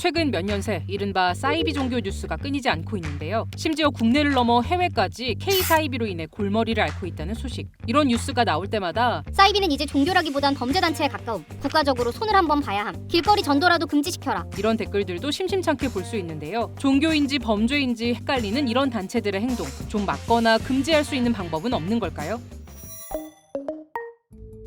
최근 몇 년 새 이른바 사이비 종교 뉴스가 끊이지 않고 있는데요. 심지어 국내를 넘어 해외까지 K-사이비로 인해 골머리를 앓고 있다는 소식. 이런 뉴스가 나올 때마다 사이비는 이제 종교라기보단 범죄단체에 가까움. 국가적으로 손을 한번 봐야 함. 길거리 전도라도 금지시켜라. 이런 댓글들도 심심찮게 볼 수 있는데요. 종교인지 범죄인지 헷갈리는 이런 단체들의 행동, 좀 막거나 금지할 수 있는 방법은 없는 걸까요?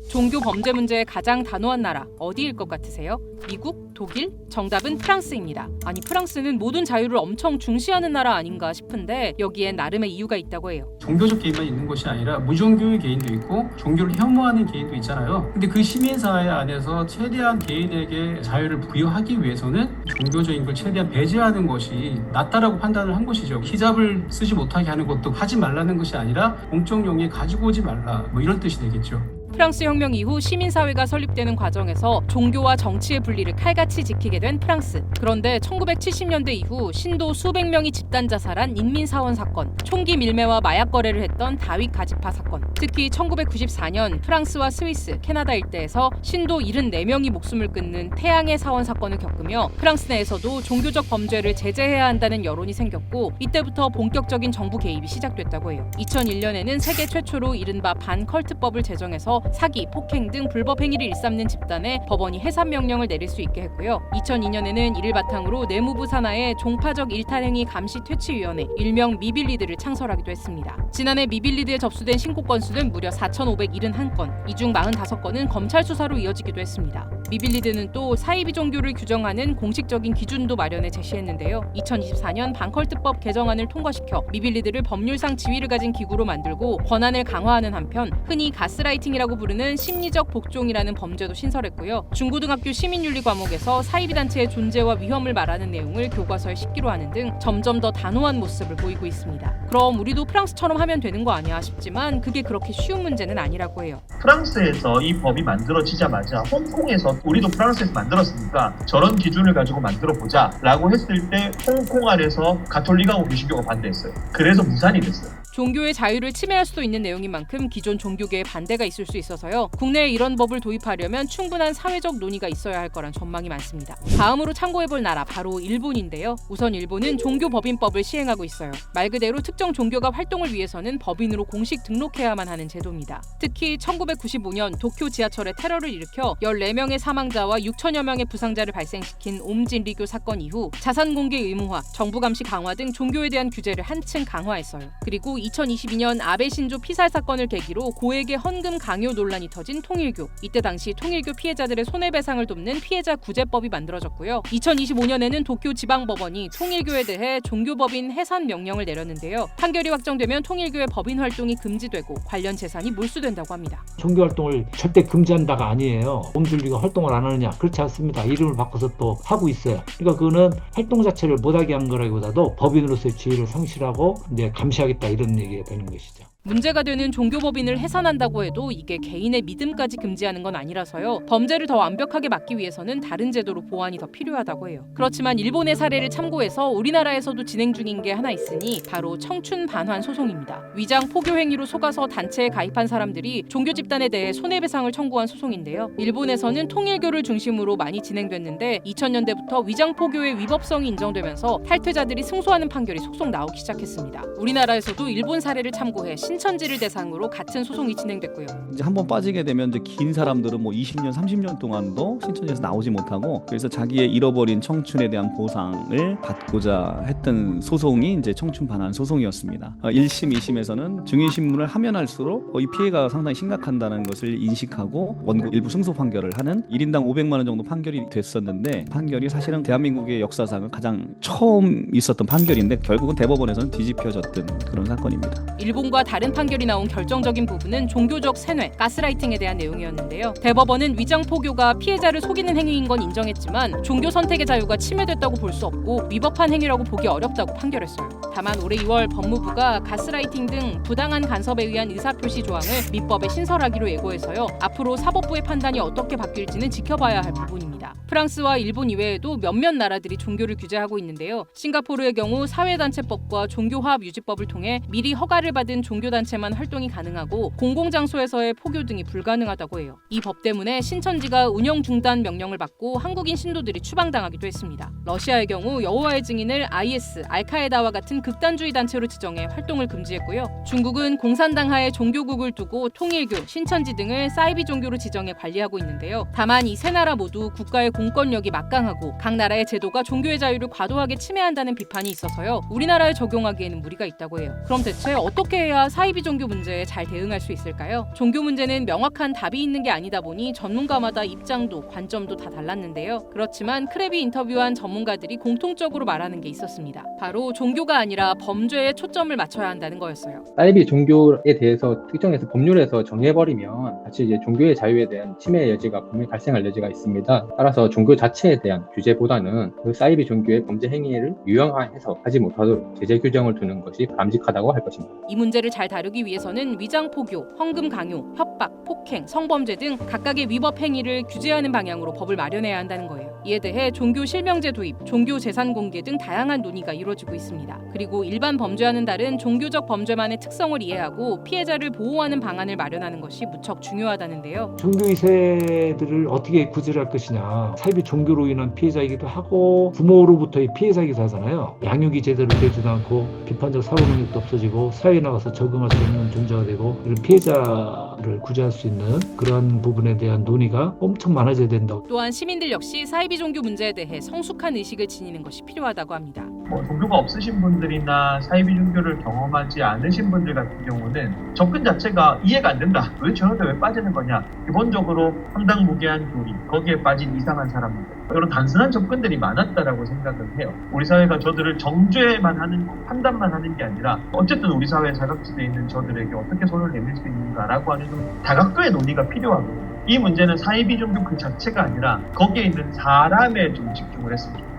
종교 범죄 문제의 가장 단호한 나라 어디일 것 같으세요? 미국? 독일? 정답은 프랑스입니다. 아니, 프랑스는 모든 자유를 엄청 중시하는 나라 아닌가 싶은데 여기엔 나름의 이유가 있다고 해요. 종교적 개인만 있는 것이 아니라 무종교의 개인도 있고 종교를 혐오하는 개인도 있잖아요. 근데 그 시민사회 안에서 최대한 개인에게 자유를 부여하기 위해서는 종교적인 걸 최대한 배제하는 것이 낫다라고 판단을 한 것이죠. 히잡을 쓰지 못하게 하는 것도 하지 말라는 것이 아니라 공적 용에 가지고 오지 말라, 뭐 이런 뜻이 되겠죠. 프랑스 혁명 이후 시민사회가 설립되는 과정에서 종교와 정치의 분리를 칼같이 지키게 된 프랑스. 그런데 1970년대 이후 신도 수백 명이 집단 자살한 인민사원 사건, 총기 밀매와 마약 거래를 했던 다윗 가지파 사건, 특히 1994년 프랑스와 스위스, 캐나다 일대에서 신도 74명이 목숨을 끊는 태양의 사원 사건을 겪으며 프랑스 내에서도 종교적 범죄를 제재해야 한다는 여론이 생겼고 이때부터 본격적인 정부 개입이 시작됐다고 해요. 2001년에는 세계 최초로 이른바 반컬트법을 제정해서 사기, 폭행 등 불법 행위를 일삼는 집단에 법원이 해산 명령을 내릴 수 있게 했고요. 2002년에는 이를 바탕으로 내무부 산하의 종파적 일탈행위 감시 퇴치위원회, 일명 미빌리드를 창설하기도 했습니다. 지난해 미빌리드에 접수된 신고 건수는 무려 4,571건, 이 중 45건은 검찰 수사로 이어지기도 했습니다. 미빌리드는 또 사이비 종교를 규정하는 공식적인 기준도 마련해 제시했는데요. 2024년 반컬트법 개정안을 통과시켜 미빌리드를 법률상 지위를 가진 기구로 만들고 권한을 강화하는 한편 흔히 가스라이팅이라고 부르는 심리적 복종이라는 범죄도 신설했고요. 중고등학교 시민윤리 과목에서 사이비 단체의 존재와 위험을 말하는 내용을 교과서에 싣기로 하는 등 점점 더 단호한 모습을 보이고 있습니다. 그럼 우리도 프랑스처럼 하면 되는 거 아니야 싶지만 그게 그렇게 쉬운 문제는 아니라고 해요. 프랑스에서 이 법이 만들어지자마자 홍콩에서 우리도 프랑스에서 만들었으니까 저런 기준을 가지고 만들어보자 라고 했을 때 홍콩 안에서 가톨릭하고 개신교가 반대했어요. 그래서 무산이 됐어요. 종교의 자유를 침해할 수도 있는 내용인 만큼 기존 종교계에 반대가 있을 수 있어서요. 국내에 이런 법을 도입하려면 충분한 사회적 논의가 있어야 할 거란 전망이 많습니다. 다음으로 참고해볼 나라 바로 일본인데요. 우선 일본은 종교법인법을 시행하고 있어요. 말 그대로 특정 종교가 활동을 위해서는 법인으로 공식 등록해야만 하는 제도입니다. 특히 1995년 도쿄 지하철에 테러를 일으켜 14명의 사망자와 6천여 명의 부상자를 발생시킨 옴진리교 사건 이후 자산 공개 의무화, 정부 감시 강화 등 종교에 대한 규제를 한층 강화했어요. 그리고 2022년 아베 신조 피살 사건을 계기로 고액의 헌금 강요 논란이 터진 통일교. 이때 당시 통일교 피해자들의 손해배상을 돕는 피해자 구제법이 만들어졌고요. 2025년에는 도쿄 지방법원이 통일교에 대해 종교법인 해산 명령을 내렸는데요. 판결이 확정되면 통일교의 법인 활동이 금지되고 관련 재산이 몰수된다고 합니다. 종교 활동을 절대 금지한다가 아니에요. 옴줄리가 활동을 안 하느냐? 그렇지 않습니다. 이름을 바꿔서 또 하고 있어요. 그러니까 그거는 활동 자체를 못하게 한 거라기보다도 법인으로서의 지위를 상실하고 이제 감시하겠다 이런 얘기가 되는 것이죠. 문제가 되는 종교법인을 해산한다고 해도 이게 개인의 믿음까지 금지하는 건 아니라서요. 범죄를 더 완벽하게 막기 위해서는 다른 제도로 보완이 더 필요하다고 해요. 그렇지만 일본의 사례를 참고해서 우리나라에서도 진행 중인 게 하나 있으니 바로 청춘 반환 소송입니다. 위장 포교 행위로 속아서 단체에 가입한 사람들이 종교 집단에 대해 손해배상을 청구한 소송인데요. 일본에서는 통일교를 중심으로 많이 진행됐는데 2000년대부터 위장 포교의 위법성이 인정되면서 탈퇴자들이 승소하는 판결이 속속 나오기 시작했습니다. 우리나라에서도 일본 사례를 참고해 신천지를 대상으로 같은 소송이 진행됐고요. 이제 한번 빠지게 되면 이제 긴 사람들은 뭐 20년, 30년 동안도 신천지에서 나오지 못하고 그래서 자기의 잃어버린 청춘에 대한 보상을 받고자 했던 소송이 이제 청춘 반환 소송이었습니다. 1심, 2심에서는 증인 신문을 하면 할수록 이 피해가 상당히 심각한다는 것을 인식하고 원고 일부 승소 판결을 하는 1인당 500만 원 정도 판결이 됐었는데 판결이 사실은 대한민국의 역사상 가장 처음 있었던 판결인데 결국은 대법원에서는 뒤집혀졌던 그런 사건입니다. 일본과 다른 판결이 나온 결정적인 부분은 종교적 세뇌, 가스라이팅에 대한 내용이었는데요. 대법원은 위장 포교가 피해자를 속이는 행위인 건 인정했지만 종교 선택의 자유가 침해됐다고 볼 수 없고 위법한 행위라고 보기 어렵다고 판결했어요. 다만 올해 2월 법무부가 가스라이팅 등 부당한 간섭에 의한 의사표시 조항을 민법에 신설하기로 예고해서요. 앞으로 사법부의 판단이 어떻게 바뀔지는 지켜봐야 할 부분입니다. 있습니다. 프랑스와 일본 이외에도 몇몇 나라들이 종교를 규제하고 있는데요. 싱가포르의 경우 사회단체법과 종교화합유지법을 통해 미리 허가를 받은 종교단체만 활동이 가능하고 공공장소에서의 포교 등이 불가능하다고 해요. 이 법 때문에 신천지가 운영 중단 명령을 받고 한국인 신도들이 추방당하기도 했습니다. 러시아의 경우 여호와의 증인을 IS, 알카에다와 같은 극단주의 단체로 지정해 활동을 금지했고요. 중국은 공산당 하에 종교국을 두고 통일교, 신천지 등을 사이비 종교로 지정해 관리하고 있는데요. 다만 이 세 나라 모두 국가의 공권력이 막강하고 각 나라의 제도가 종교의 자유를 과도하게 침해한다는 비판이 있어서요. 우리나라에 적용하기에는 무리가 있다고 해요. 그럼 대체 어떻게 해야 사이비 종교 문제에 잘 대응할 수 있을까요? 종교 문제는 명확한 답이 있는 게 아니다 보니 전문가마다 입장도 관점도 다 달랐는데요. 그렇지만 크랩이 인터뷰한 전문가들이 공통적으로 말하는 게 있었습니다. 바로 종교가 아니라 범죄에 초점을 맞춰야 한다는 거였어요. 사이비 종교에 대해서 특정해서 법률에서 정해버리면 사실 이제 종교의 자유에 대한 침해 여지가 분명히 발생할 여지가 있습니다. 따라서 종교 자체에 대한 규제보다는 그 사이비 종교의 범죄 행위를 유형화해서 하지 못하도록 제재 규정을 두는 것이 바람직하다고 할 것입니다. 이 문제를 잘 다루기 위해서는 위장포교, 헌금 강요, 협박, 폭행, 성범죄 등 각각의 위법 행위를 규제하는 방향으로 법을 마련해야 한다는 거예요. 이에 대해 종교 실명제 도입, 종교 재산 공개 등 다양한 논의가 이루어지고 있습니다. 그리고 일반 범죄와는 다른 종교적 범죄만의 특성을 이해하고 피해자를 보호하는 방안을 마련하는 것이 무척 중요하다는데요. 종교 2세들을 어떻게 구제할 것이냐. 사이비 종교로 인한 피해자이기도 하고 부모로부터의 피해자이기도 하잖아요. 양육이 제대로 되지도 않고 비판적 사고 능력도 없어지고 사회에 나가서 적응할 수 없는 존재가 되고 이런 피해자를 구제할 수 있는 그러한 부분에 대한 논의가 엄청 많아져야 된다고. 또한 시민들 역시 사이비 종교 문제에 대해 성숙한 의식을 지니는 것이 필요하다고 합니다. 종교가 없으신 분들이나 사이비 종교를 경험하지 않으신 분들 같은 경우는 접근 자체가 이해가 안 된다. 왜 저런데 왜 빠지는 거냐. 기본적으로 황당무계한 교리, 거기에 빠진 이상한 사람들. 이런 단순한 접근들이 많았다라고 생각을 해요. 우리 사회가 저들을 정죄만 하는, 판단만 하는 게 아니라 어쨌든 우리 사회에 사각지대에 있는 저들에게 어떻게 손을 내밀 수 있는가라고 하는 좀 다각도의 논의가 필요하거든요. 이 문제는 사이비 종교 그 자체가 아니라 거기에 있는 사람에 좀 집중을 했으면 좋겠습니다.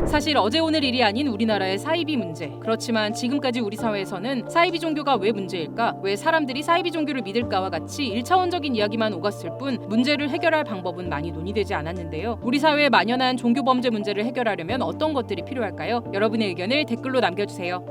사실 어제 오늘 일이 아닌 우리나라의 사이비 문제. 그렇지만 지금까지 우리 사회에서는 사이비 종교가 왜 문제일까? 왜 사람들이 사이비 종교를 믿을까와 같이 1차원적인 이야기만 오갔을 뿐 문제를 해결할 방법은 많이 논의되지 않았는데요. 우리 사회에 만연한 종교 범죄 문제를 해결하려면 어떤 것들이 필요할까요? 여러분의 의견을 댓글로 남겨주세요.